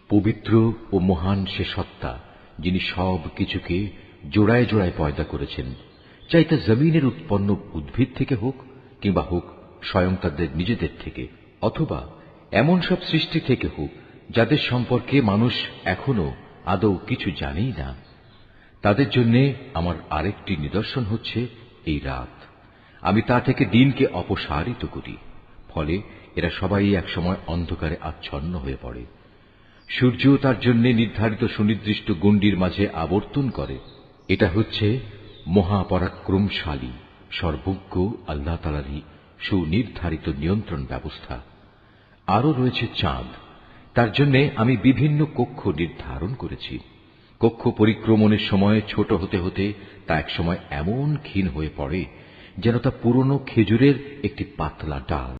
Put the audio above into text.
পবিত্র ও মহান সে সত্তা, যিনি সব কিছুকে জোড়ায় জোড়ায় পয়দা করেছেন, চাই তা জমিনের উৎপন্ন উদ্ভিদ থেকে হোক কিংবা হোক স্বয়ং তাদের নিজেদের থেকে, অথবা এমন সব সৃষ্টি থেকে হোক যাদের সম্পর্কে মানুষ এখনো আদৌ কিছু জানেই না। তাদের জন্য আমার আরেকটি নিদর্শন হচ্ছে এই রাত। আমি তা থেকে দিনকে অপসারিত করি, ফলে এরা সবাই একসময় অন্ধকারে আচ্ছন্ন হয়ে পড়ে। সূর্য তার জন্য নির্ধারিত সুনির্দিষ্ট গণ্ডির মাঝে আবর্তন করে। এটা হচ্ছে মহাপরাক্রমশালী সর্বজ্ঞ আল্লাহ তাআলারই সুনির্ধারিত নিয়ন্ত্রণ ব্যবস্থা। আরও রয়েছে চাঁদ, তার জন্য আমি বিভিন্ন কক্ষ নির্ধারণ করেছি। কক্ষ পরিক্রমণের সময় ছোট হতে হতে তা একসময় এমন ক্ষীণ হয়ে পড়ে যেন তা পুরনো খেজুরের একটি পাতলা ডাল।